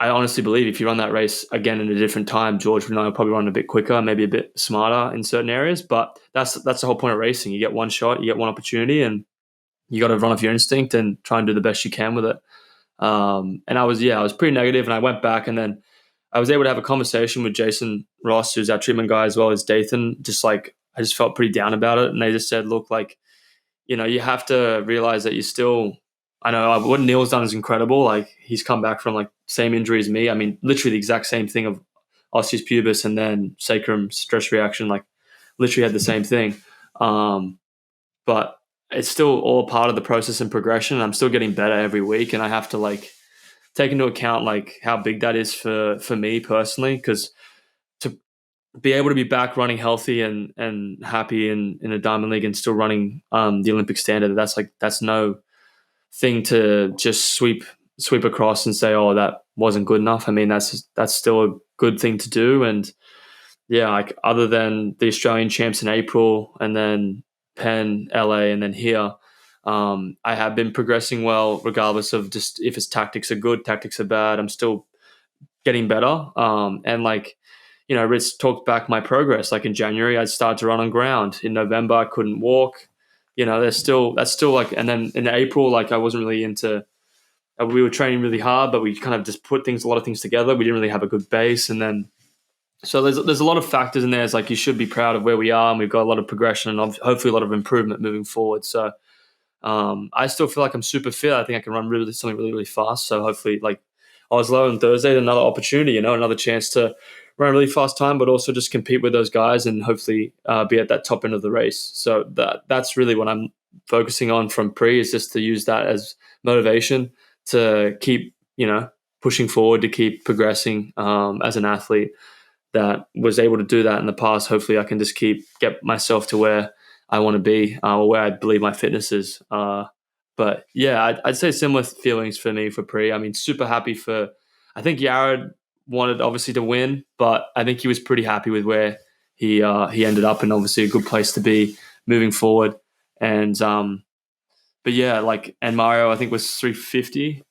honestly believe if you run that race again at a different time, George and I will probably run a bit quicker, maybe a bit smarter in certain areas. But that's the whole point of racing. You get one shot, you get one opportunity, and you got to run off your instinct and try and do the best you can with it. And I was pretty negative, and I went back, and then I was able to have a conversation with Jason Ross, who's our treatment guy, as well as Dathan. Just like I just felt pretty down about it, and they just said, "Look, like you know, you have to realize that you're still." I know what Neil's done is incredible. Like he's come back from like same injury as me. I mean, literally the exact same thing of osseous pubis and then sacrum stress reaction. Like literally had the same thing, but it's still all part of the process and progression. I'm still getting better every week, and I have to like take into account like how big that is for me personally, because to be able to be back running healthy and happy in a diamond league and still running the Olympic standard, that's no thing to just sweep across and say, oh, that wasn't good enough. I mean, that's still a good thing to do. And yeah, like other than the Australian champs in April and then Penn, LA, and then here, I have been progressing well, regardless of just if its tactics are good, tactics are bad. I'm still getting better. And like, you know, Ritz talked back my progress. Like in January, I started to run on ground. In November, I couldn't walk. You know, that's still like, and then in April, like I wasn't really into. We were training really hard, but we kind of just put a lot of things together. We didn't really have a good base, and then. So there's a lot of factors in there. It's like you should be proud of where we are, and we've got a lot of progression and hopefully a lot of improvement moving forward. So I still feel like I'm super fit. I think I can run something really, really fast. So hopefully, like Oslo and Thursday, another opportunity, you know, another chance to run a really fast time, but also just compete with those guys and hopefully be at that top end of the race. So that's really what I'm focusing on from Pre, is just to use that as motivation to keep, you know, pushing forward, to keep progressing as an athlete that was able to do that in the past. Hopefully I can just get myself to where I want to be, or where I believe my fitness is. But yeah, I'd say similar feelings for me for Pre. I mean, super happy I think Yared wanted obviously to win, but I think he was pretty happy with where he ended up, and obviously a good place to be moving forward. And, but yeah, like, and Mario, I think was 350.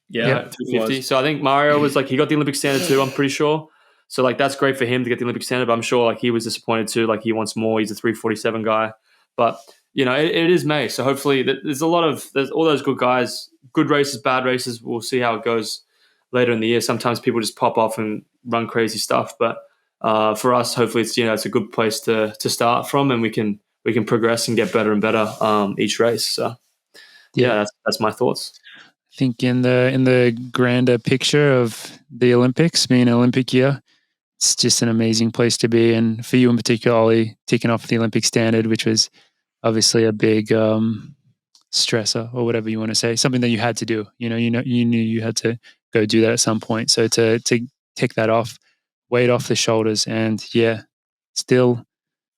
Yeah, 350. So I think Mario was like, he got the Olympic standard too, I'm pretty sure. So like that's great for him to get the Olympic standard, but I'm sure like he was disappointed too. Like he wants more. He's a 347 guy, but you know it is May, so hopefully there's all those good guys, good races, bad races. We'll see how it goes later in the year. Sometimes people just pop off and run crazy stuff, but for us, hopefully it's a good place to start from, and we can progress and get better and better each race. So yeah, that's my thoughts. I think in the grander picture of the Olympics being an Olympic year, it's just an amazing place to be. And for you in particular, Ollie, ticking off the Olympic standard, which was obviously a big stressor or whatever you want to say, something that you had to do. You knew you had to go do that at some point. So to tick that off, weight off the shoulders, and yeah, still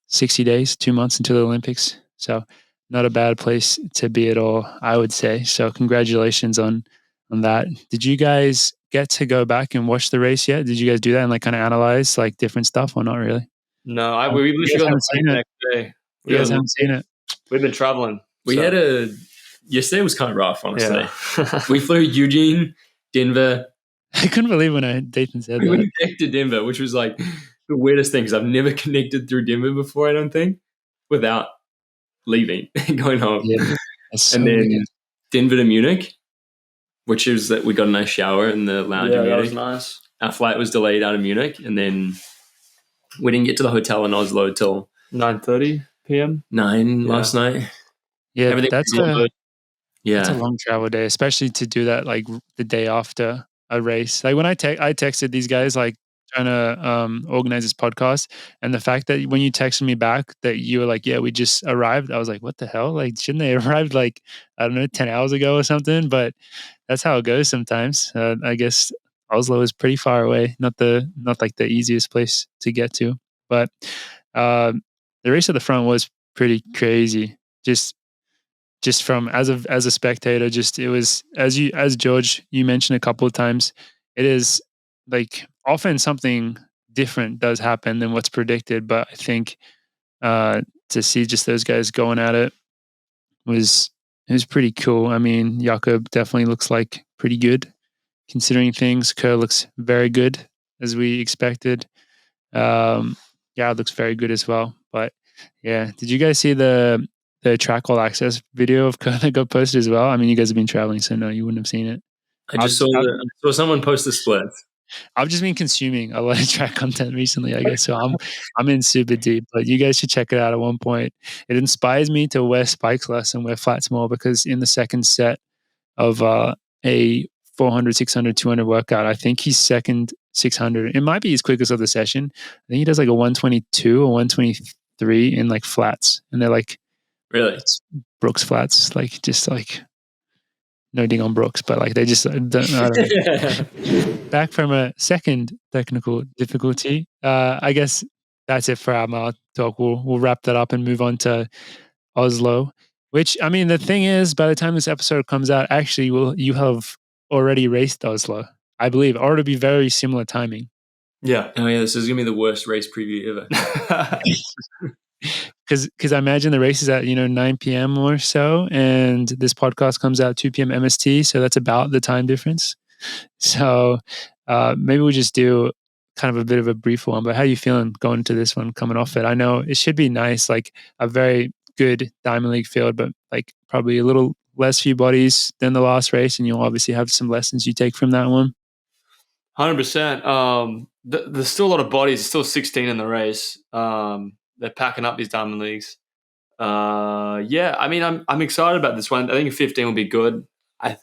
60 days, 2 months until the Olympics. So not a bad place to be at all, I would say. So congratulations on that. Did you guys get to go back and watch the race yet? Did you guys do that and like kind of analyze like different stuff or not really? No, we literally got on the plane the next day. You guys haven't seen it. We've been traveling. Yesterday was kind of rough, honestly. Yeah. We flew Eugene, Denver. I couldn't believe when Dathan said We that. went back to Denver, which was like the weirdest thing because I've never connected through Denver before, I don't think, without leaving and going home. Yeah, so and then weird. Denver to Munich, which is that we got a nice shower in the lounge in that Munich. was nice. Our flight was delayed out of Munich, and then we didn't get to the hotel in Oslo till 9:30 p.m. 9 last night. Yeah, Everything that's was all a good. It's a Yeah. long travel day, especially to do that like the day after a race. Like when I texted these guys like trying to organize this podcast, and the fact that when you texted me back that you were like, "Yeah, we just arrived," I was like, "What the hell? Like, shouldn't they have arrived like I don't know 10 hours ago or something?" But that's how it goes sometimes. I guess Oslo is pretty far away, not like the easiest place to get to, but the race at the front was pretty crazy. Just from as a spectator, just it was as George you mentioned a couple of times, it is like often something different does happen than what's predicted. But I think to see just those guys going at it was pretty cool. I mean, Jakob definitely looks like pretty good considering things. Kerr looks very good as we expected. Yeah, it looks very good as well. But yeah, did you guys see the track all access video of Kerr that got posted as well? I mean, you guys have been traveling, so no, you wouldn't have seen it. I saw someone post the splits. I've just been consuming a lot of track content recently, I guess. So I'm in super deep, but you guys should check it out at one point. It inspires me to wear spikes less and wear flats more because in the second set of a 400, 600, 200 workout, I think he's second 600. It might be his quickest of the session. I think he does like a 122 or 123 in like flats, and they're like Really? Brooks flats, like just like no ding on Brooks, but like they just I don't know. Back from a second technical difficulty. I guess that's it for our mile talk. We'll wrap that up and move on to Oslo. Which I mean, the thing is, by the time this episode comes out, actually, you have already raced Oslo, I believe, or it'll be very similar timing. Yeah. Oh yeah, this is gonna be the worst race preview ever. Because I imagine the race is at 9 p.m. or so, and this podcast comes out 2 p.m. MST, so that's about the time difference. So maybe we'll just do kind of a bit of a brief one. But how are you feeling going into this one, coming off it? I know it should be nice, like a very good Diamond League field, but like probably a little less few bodies than the last race, and you'll obviously have some lessons you take from that one. 100%. There's still a lot of bodies. There's still 16 in the race. They're packing up these Diamond Leagues. Yeah, I mean, I'm excited about this one. I think 15 will be good. I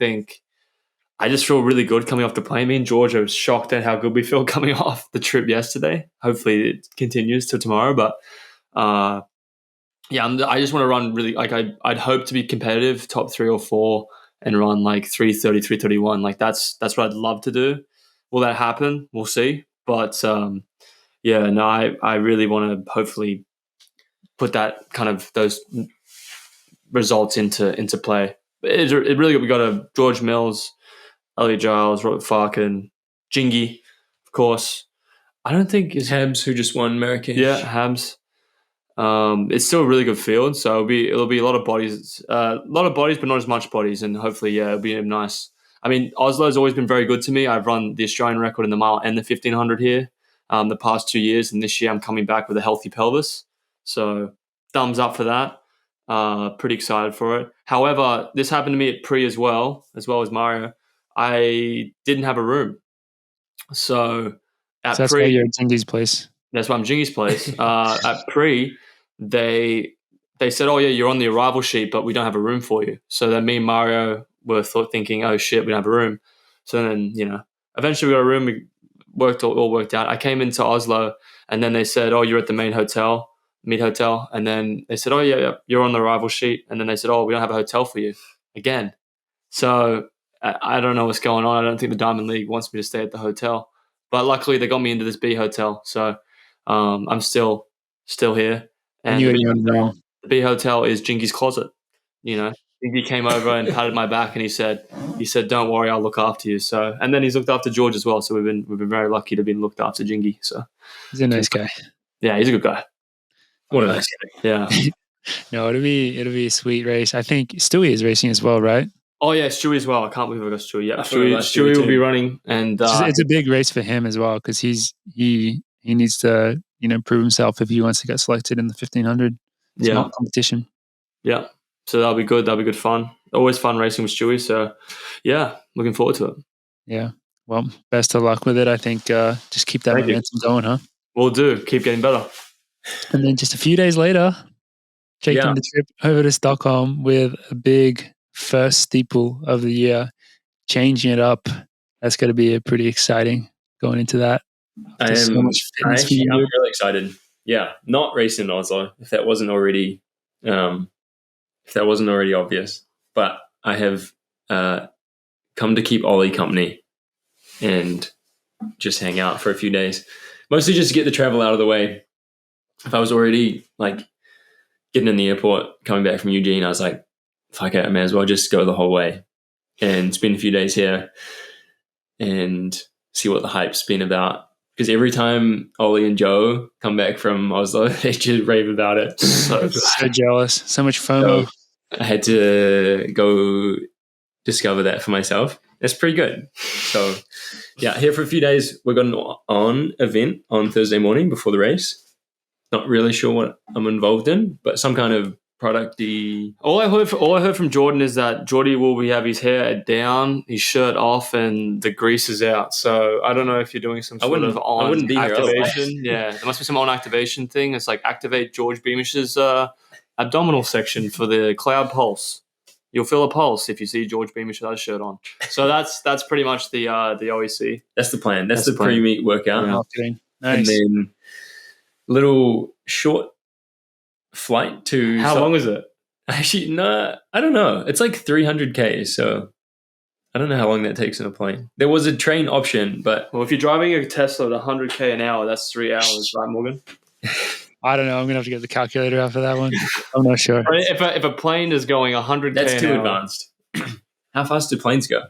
just feel really good coming off the plane. Me and George are shocked at how good we feel coming off the trip yesterday. Hopefully it continues till tomorrow. But yeah, I just want to run really, like I'd hope to be competitive, top 3 or 4, and run like 3:30, 3:31. Like that's what I'd love to do. Will that happen? We'll see. But yeah, no, I really want to hopefully put that kind of those results into play. It really, we got a George Mills, Elliot Giles, Robert Farkin, Jingy, of course. I don't think is Habs, who just won Marrakesh. Yeah, Habs. It's still a really good field, so it'll be a lot of bodies, but not as much bodies, and hopefully, yeah, it'll be nice. I mean, Oslo's always been very good to me. I've run the Australian record in the mile and the 1500 here the past 2 years, and this year I'm coming back with a healthy pelvis. So thumbs up for that. Pretty excited for it. However, this happened to me at Pre as well as Mario. I didn't have a room. So at So that's Pre, why you're at Jingy's place. that's why I'm Jingy's place. At Pre, they said, "Oh yeah, you're on the arrival sheet, but we don't have a room for you." So then me and Mario were thinking, "Oh shit, we don't have a room." So then eventually we got a room. We all worked out. I came into Oslo, and then they said, "Oh, you're at the main hotel, mid hotel," and then they said, "Oh yeah, you're on the arrival sheet," and then they said, "Oh, we don't have a hotel for you again." So I don't know what's going on. I don't think the Diamond League wants me to stay at the hotel, but luckily they got me into this B hotel, so I'm still here. And you the were the B hotel is Jingy's closet. He came over and patted my back, and he said, "Don't worry, I'll look after you." So, and then he's looked after George as well. So we've been very lucky to be looked after Jingy. So He's a nice guy. yeah, he's a good guy. What a nice guy. Yeah. No, it'll be a sweet race. I think Stewie is racing as well, right? Oh yeah, Stewie as well. I can't believe I got Stewie. Yeah, I forgot about Stewie Stewie will be too. running, and It's a big race for him as well because he needs to prove himself if he wants to get selected in the 1500. It's not competition. Yeah. So that'll be good. That'll be good fun. Always fun racing with Stewie. So yeah, looking forward to it. Yeah. Well, best of luck with it. I think just keep that momentum going, huh? We'll do. Keep getting better. And then just a few days later, taking the trip over to Stockholm with a big first steeple of the year, changing it up. That's going to be pretty exciting going into that. I'm really excited. Yeah, not racing in Oslo if that wasn't already obvious. But I have come to keep Ollie company and just hang out for a few days, mostly just to get the travel out of the way. If I was already like getting in the airport, coming back from Eugene, I was like, fuck it, I may as well just go the whole way and spend a few days here and see what the hype's been about. Because every time Ollie and Joe come back from Oslo, they just rave about it. So jealous. So much FOMO. So I had to go discover that for myself. It's pretty good. So yeah, here for a few days. We've got an on event on Thursday morning before the race. Not really sure what I'm involved in, but some kind of product-y. All I heard from Jordan is that Jordy will have his hair down, his shirt off, and the grease is out. So I don't know if you're doing some sort of on activation. Yeah, there must be some on activation thing. It's like activate George Beamish's abdominal section for the cloud pulse. You'll feel a pulse if you see George Beamish without a shirt on. So that's pretty much the OEC. That's the plan. That's the pre-meet workout. Yeah. Nice. And then little short flight to... How long is it? Actually, no, I don't know. It's like 300 Ks, so I don't know how long that takes in a plane. There was a train option, but... Well, if you're driving a Tesla at 100 K an hour, that's 3 hours, right, Morgan? I don't know. I'm going to have to get the calculator out for that one. I'm not sure. If a plane is going 100 K that's too advanced. How fast do planes go?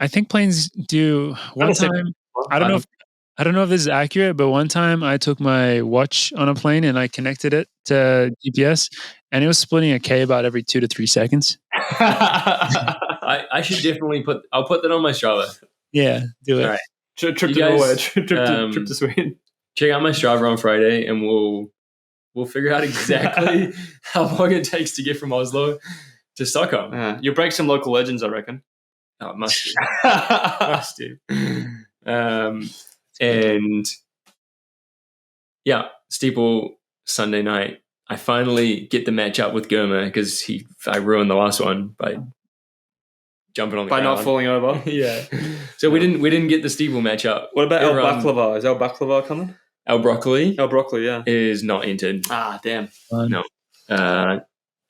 I think planes do one time. I don't know if this is accurate, but one time I took my watch on a plane and I connected it to GPS, and it was splitting a K about every 2 to 3 seconds. I should definitely I'll put that on my Strava. Yeah, do it. All right. Trip to Norway, trip to Sweden. Check out my Strava on Friday, and we'll figure out exactly how long it takes to get from Oslo to Stockholm. Yeah. You'll break some local legends, I reckon. Oh, it must do. Must do. And yeah, steeple Sunday night. I finally get the match up with Germa because I ruined the last one by jumping on the ground. Not falling over. Yeah. So we didn't get the steeple match up. What about El Baklava? Is El Baklava coming? El Broccoli. El Broccoli, yeah. Is not entered. Ah, damn. No.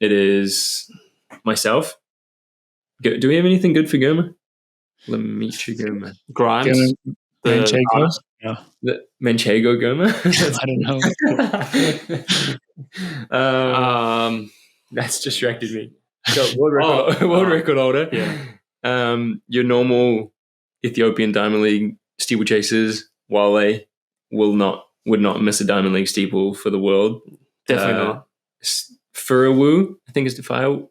It is myself. Do we have anything good for Germa? Let me meet you, Germa. Grimes. Manchego? No. The Manchego Germa? I don't know. That's distracted me. So world record holder. Yeah. Your normal Ethiopian Diamond League steeplechasers, Wale, would not miss a Diamond League steeple for the world. Definitely not. Furawu, I think is the file.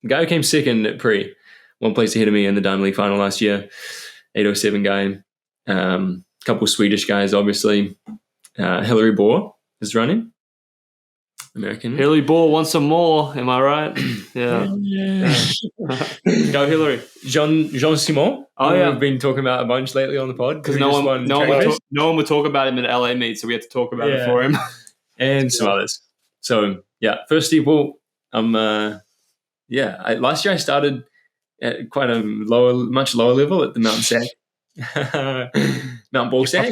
The guy who came second at Pre, one place ahead of me in the Diamond League final last year, 807 guy. Couple Swedish guys, obviously. Hillary Bohr is running. American. Hillary Bohr wants some more, am I right? Yeah. Go Hillary. Jean Simon. Oh, yeah. We've been talking about a bunch lately on the pod. Because no one would talk about him at LA meet, so we had to talk about it for him. And some others. So, yeah, first steeple, last year I started at quite a much lower level at the Mountain Sack. Mount Ballsack.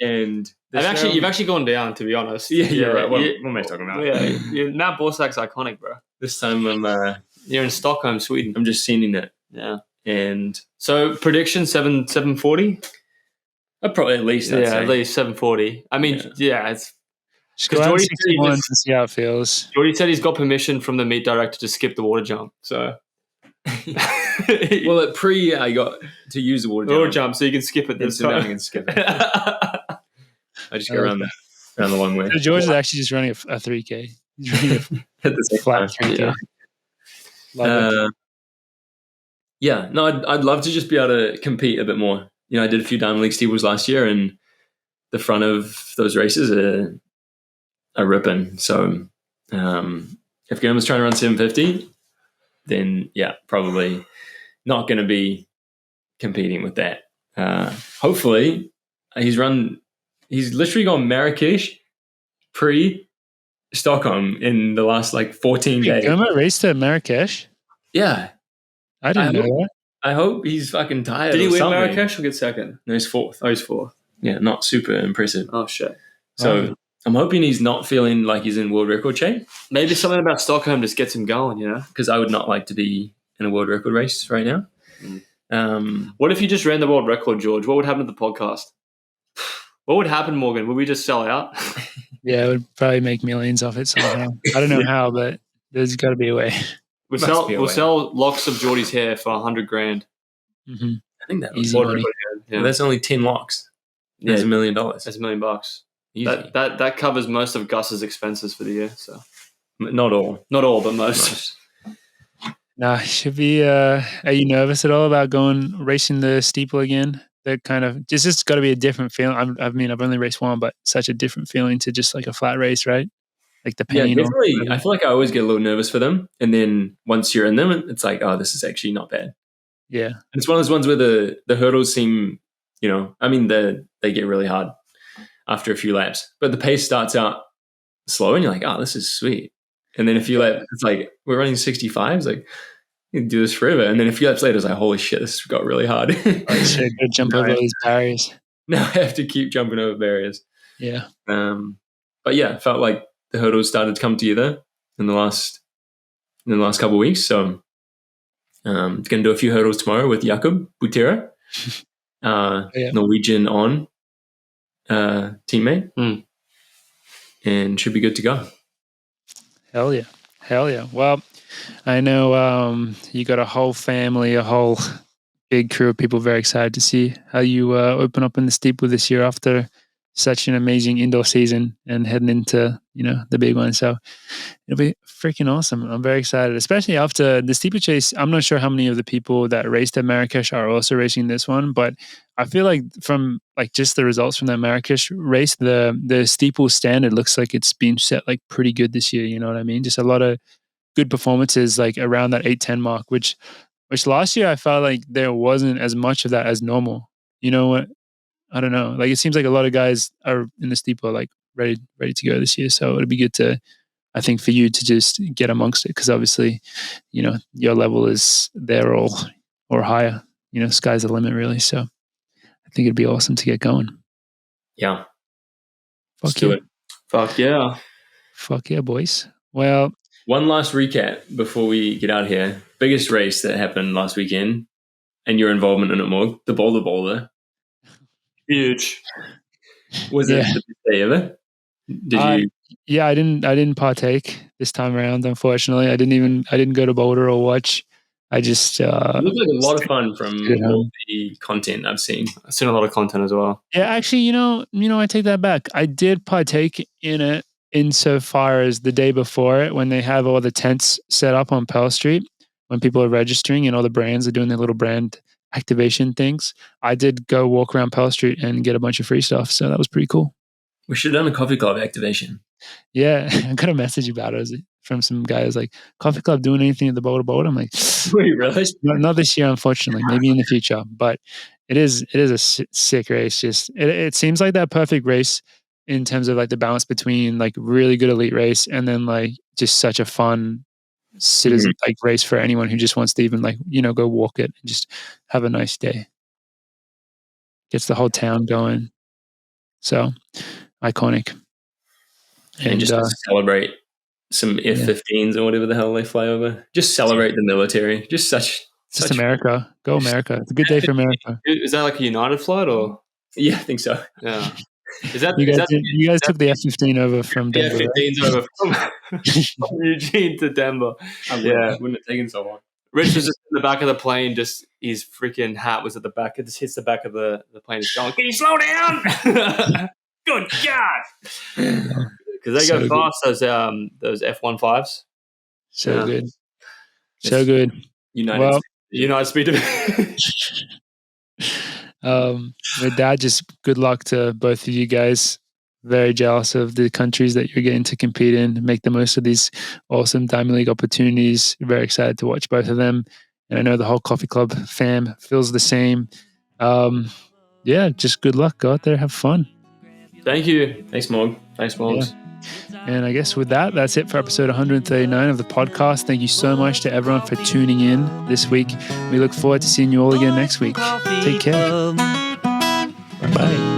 And you've actually gone down, to be honest. Yeah, you're right. What am I talking about? Yeah, Mount Ballsack's iconic, bro. This time you're in Stockholm, Sweden. I'm just sending it. Yeah. And so prediction 740? Probably at least. At least 740. I mean, it's Just go Because out Jordy 61 and see how it feels. Jordy said he's got permission from the meet director to skip the water jump. So, Well, at pre, I got to use the water jump. so you can skip it this So now I time. can skip it. I just go I like around the one way. So George is actually just running a 3K. He's running At the a same flat time. 3K. Love it. Yeah, no, I'd love to just be able to compete a bit more. I did a few Diamond League steeples last year, and the front of those races are ripping. So if Guillermo's trying to run 750, then yeah, probably not going to be competing with that. Hopefully, he's literally gone Marrakesh pre-Stockholm in the last 14 days. Guillermo raced at Marrakesh? Yeah. I didn't know that. I hope he's fucking tired. Did he or win something. Marrakesh or get second? No, he's fourth. Oh, he's fourth. Yeah, not super impressive. Oh, shit. So I'm hoping he's not feeling like he's in world record shape, Maybe something about Stockholm just gets him going, because I would not like to be in a world record race right now. What if you just ran the world record, George? What would happen to the podcast? What would happen, Morgan? Would we just sell out? Yeah, it would probably make millions off it somehow. I don't know how, but there's got to be a way. We'll sell locks of Geordie's hair for $100,000. Mm-hmm. I think that Easy was money. Well, that's only 10 locks. That's $1 million. That's $1 million. Easy. That covers most of Gus's expenses for the year. So Not all. not all, but most. Nah, should be. Are you nervous at all about going racing the steeple again? That kind of just got to be a different feeling. I mean, I've only raced one, but such a different feeling to just like a flat race, right? Like the Yeah, pain. definitely. I feel like I always get a little nervous for them. And then once you're in them, it's like, oh, this is actually not bad. Yeah. And it's one of those ones where the hurdles seem, I mean, they get really hard after a few laps. But the pace starts out slow and you're like, oh, this is sweet. And then a few laps, it's like, we're running 65s. Like, you can do this forever. And then a few laps later, it's like, holy shit, this got really hard. I should go jump over these barriers. Now I have to keep jumping over barriers. Yeah. But yeah, it felt like the hurdles started to come together in the last couple of weeks. So going to do a few hurdles tomorrow with Jakob Ingebrigsten, Norwegian on teammate, and should be good to go. Hell yeah. Well, I know you got a whole family, a whole big crew of people very excited to see how you open up in the steeple this year after such an amazing indoor season and heading into the big one. So it'll be freaking awesome. I'm very excited, especially after the steeplechase. I'm not sure how many of the people that raced at Marrakesh are also racing this one, but I feel like from just the results from that Marrakesh race, the steeple standard looks like it's been set pretty good this year. You know what I mean? Just a lot of good performances around that 8:10 mark, which last year I felt like there wasn't as much of that as normal. You know what? I don't know. It seems like a lot of guys are in the steeple ready to go this year. So it'd be good to, I think, for you to just get amongst it, because obviously, your level is there or higher. Sky's the limit, really. So I think it'd be awesome to get going. Yeah. Fuck do yeah. it. Fuck yeah. Fuck yeah, boys. Well, one last recap before we get out of here. Biggest race that happened last weekend and your involvement in it, Morg, the Boulder Boulder. Huge. Was it the best day ever? Did you? Yeah, I didn't partake this time around. Unfortunately, I didn't go to Boulder or watch. I just it looked like a lot of fun from all the content I've seen. I've seen a lot of content as well. Yeah, actually, I take that back. I did partake in it insofar as the day before it, when they have all the tents set up on Pearl Street, when people are registering and all the brands are doing their little brand activation things. I did go walk around Pearl Street and get a bunch of free stuff. So that was pretty cool. We should have done a coffee club activation. Yeah, I got a message about it from some guys like, coffee club doing anything at the Boulder Boulder? I'm like, wait, really? Not this year, unfortunately. Maybe in the future. But it is a sick race. Just it seems like that perfect race in terms of the balance between really good elite race and then just such a fun citizen race for anyone who just wants to even go walk it and just have a nice day. Gets the whole town going. So iconic. And just celebrate some F-15s or whatever the hell they fly over. Just celebrate the military. Just America. Go America. It's a good day for America. Is that a United flight or? Yeah, I think so. Yeah. Is that You guys took the F-15 over from yeah, Denver, right? 15's over from Eugene to Denver. Yeah, wouldn't have taken so long. Rich was just in the back of the plane, just his freaking hat was at the back. It just hits the back of the plane. Just going, can you slow down? Good God. Because they So go good. fast, those F-15s. So Yeah. good. So good. United Speed of With that, just good luck to both of you guys. Very jealous of the countries that you're getting to compete in. Make the most of these awesome Diamond League opportunities. Very excited to watch both of them. And I know the whole Coffee Club fam feels the same. Just good luck. Go out there, have fun. Thank you. Thanks, Morg. Thanks, Morgs. And I guess with that, that's it for episode 139 of the podcast. Thank you so much to everyone for tuning in this week. We look forward to seeing you all again next week. Take care. Bye-bye.